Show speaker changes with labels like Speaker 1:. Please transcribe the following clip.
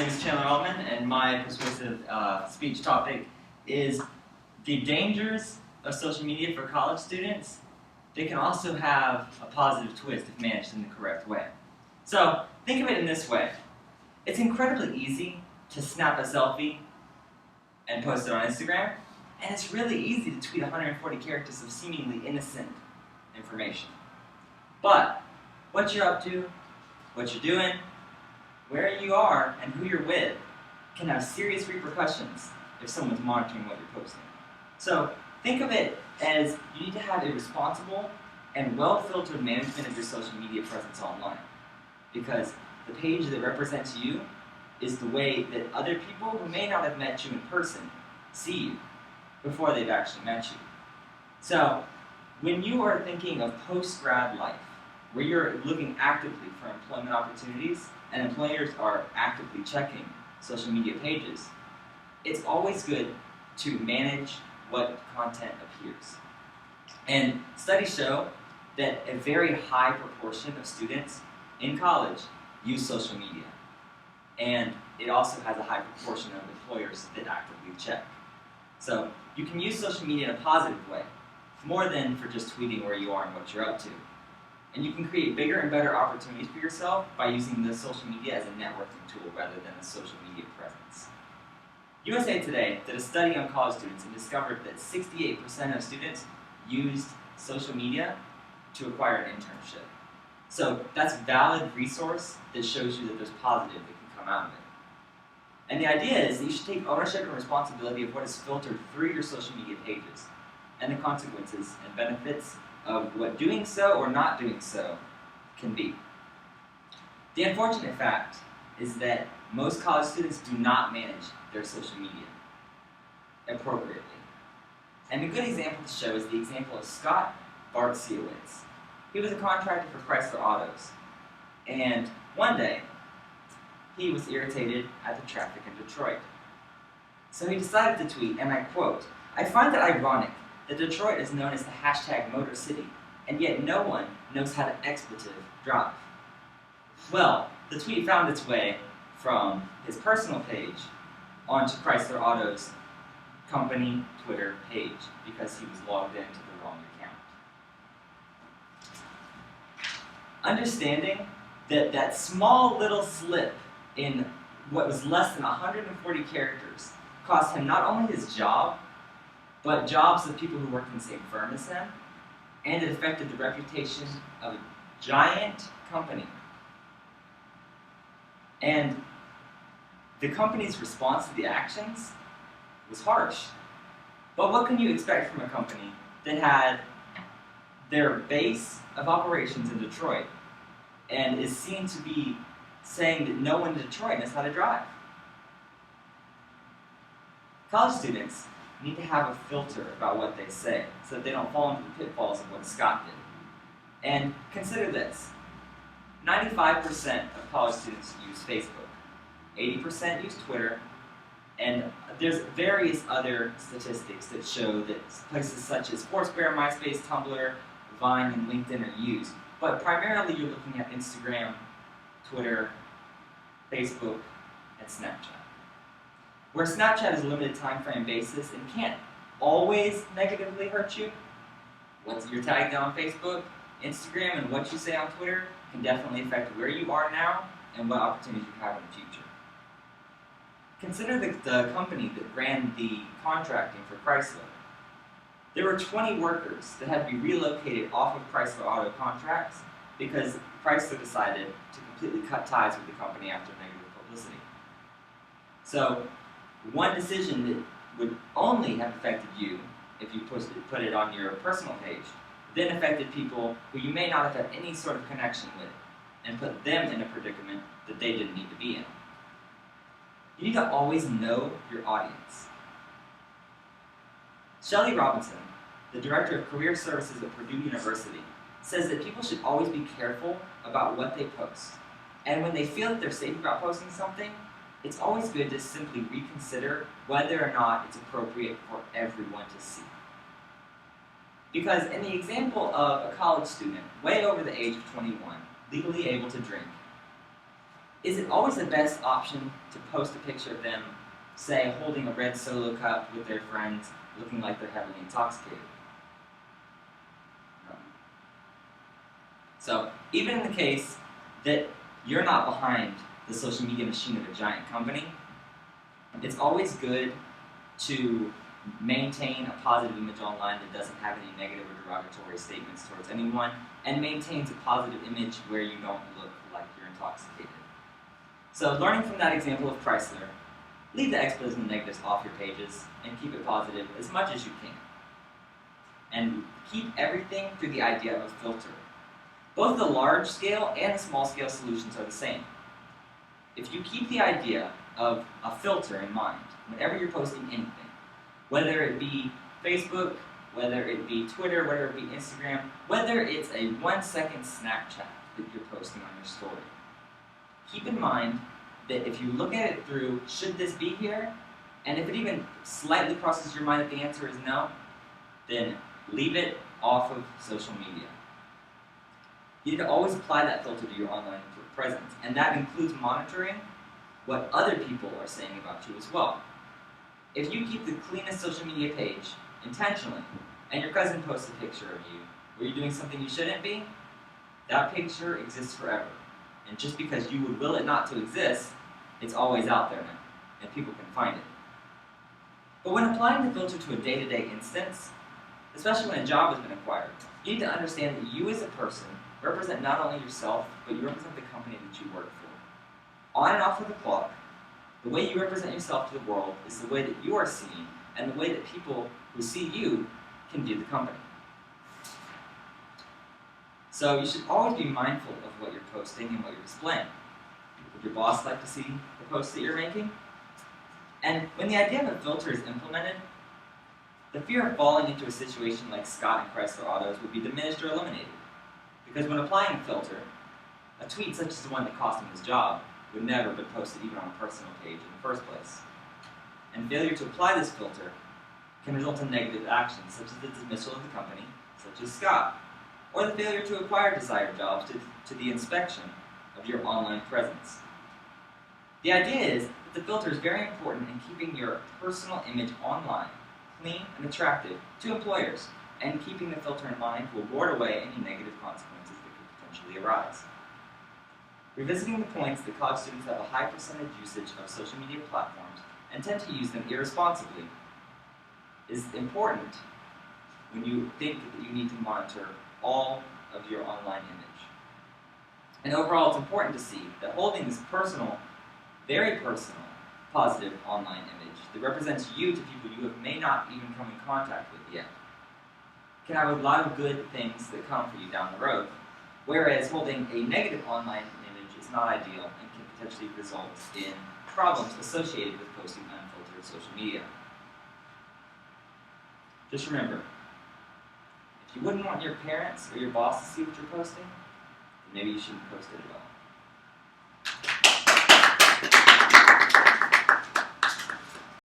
Speaker 1: name is Chandler, and my persuasive speech topic is the dangers of social media for college students. They can also have a positive twist if managed in the correct way. So think of it in this way. It's incredibly easy to snap a selfie and post it on Instagram, and it's really easy to tweet 140 characters of seemingly innocent information. But what you're up to, what you're doing, where you are, and who you're with can have serious repercussions if someone's monitoring what you're posting. So think of it as you need to have a responsible and well-filtered management of your social media presence online, because the page that represents you is the way that other people who may not have met you in person see you before they've actually met you. So when you are thinking of post-grad life, where you're looking actively for employment opportunities and employers are actively checking social media pages, it's always good to manage what content appears. And studies show that a very high proportion of students in college use social media. And it also has a high proportion of employers that actively check. So you can use social media in a positive way, more than for just tweeting where you are and what you're up to. And you can create bigger and better opportunities for yourself by using the social media as a networking tool rather than a social media presence. USA Today did a study on college students and discovered that 68% of students used social media to acquire an internship. So that's a valid resource that shows you that there's positive that can come out of it. And the idea is that you should take ownership and responsibility of what is filtered through your social media pages and the consequences and benefits of what doing so or not doing so can be. The unfortunate fact is that most college students do not manage their social media appropriately. And a good example to show is the example of Scott Bartsiewicz. He was a contractor for Chrysler Autos, and one day he was irritated at the traffic in Detroit. So he decided to tweet, and I quote, "I find it ironic that Detroit is known as the hashtag Motor City, and yet no one knows how to expletive drive." Well, the tweet found its way from his personal page onto Chrysler Auto's company Twitter page because he was logged into the wrong account. Understanding that that small little slip in what was less than 140 characters cost him not only his job, but jobs of people who worked in the same firm as him, and it affected the reputation of a giant company. And the company's response to the actions was harsh. But what can you expect from a company that had their base of operations in Detroit and is seen to be saying that no one in Detroit knows how to drive? College students need to have a filter about what they say so that they don't fall into the pitfalls of what Scott did. And consider this. 95% of college students use Facebook. 80% use Twitter. And there's various other statistics that show that places such as Foursquare, MySpace, Tumblr, Vine, and LinkedIn are used. But primarily you're looking at Instagram, Twitter, Facebook, and Snapchat. Where Snapchat is a limited time frame basis and can't always negatively hurt you, once you're tagged on Facebook, Instagram, and what you say on Twitter can definitely affect where you are now and what opportunities you have in the future. Consider the company that ran the contracting for Chrysler. There were 20 workers that had to be relocated off of Chrysler Auto contracts because Chrysler decided to completely cut ties with the company after negative publicity. So one decision that would only have affected you if you put it on your personal page, then affected people who you may not have had any sort of connection with and put them in a predicament that they didn't need to be in. You need to always know your audience. Shelley Robinson, the director of career services at Purdue University, says that people should always be careful about what they post. And when they feel that they're safe about posting something, it's always good to simply reconsider whether or not it's appropriate for everyone to see. Because in the example of a college student, way over the age of 21, legally able to drink, Is it always the best option to post a picture of them, say, holding a red solo cup with their friends, looking like they're heavily intoxicated? No. So, even in the case that you're not behind the social media machine of a giant company, it's always good to maintain a positive image online that doesn't have any negative or derogatory statements towards anyone, and maintains a positive image where you don't look like you're intoxicated. So learning from that example of Chrysler, leave the expletives and negatives off your pages and keep it positive as much as you can. And keep everything through the idea of a filter. Both the large scale and the small scale solutions are the same. If you keep the idea of a filter in mind, whenever you're posting anything, whether it be Facebook, whether it be Twitter, whether it be Instagram, whether it's a 1-second Snapchat that you're posting on your story, keep in mind that if you look at it through, should this be here? And if it even slightly crosses your mind that the answer is no, then leave it off of social media. You need to always apply that filter to your online presence, and that includes monitoring what other people are saying about you as well. If you keep the cleanest social media page intentionally, and your cousin posts a picture of you where you're doing something you shouldn't be, that picture exists forever. And just because you would will it not to exist, it's always out there now, and people can find it. But when applying the filter to a day-to-day instance, especially when a job has been acquired, you need to understand that you as a person represent not only yourself, but you represent the company that you work for. On and off of the clock, the way you represent yourself to the world is the way that you are seen, and the way that people who see you can view the company. So you should always be mindful of what you're posting and what you're displaying. Would your boss like to see the posts that you're making? And when the idea of a filter is implemented, the fear of falling into a situation like Scott and Chrysler Autos would be diminished or eliminated. Because when applying a filter, a tweet such as the one that cost him his job would never have been posted even on a personal page in the first place. And failure to apply this filter can result in negative actions such as the dismissal of the company, such as Scott, or the failure to acquire desired jobs to the inspection of your online presence. The idea is that the filter is very important in keeping your personal image online clean and attractive to employers, and keeping the filter in mind will ward away any negative consequences that could potentially arise. Revisiting the points that college students have a high percentage usage of social media platforms and tend to use them irresponsibly is important when you think that you need to monitor all of your online image. And overall, it's important to see that holding this personal, very personal, positive online image that represents you to people you may not even come in contact with yet can have a lot of good things that come for you down the road, whereas holding a negative online image is not ideal and can potentially result in problems associated with posting unfiltered social media. Just remember, if you wouldn't want your parents or your boss to see what you're posting, then maybe you shouldn't post it at all.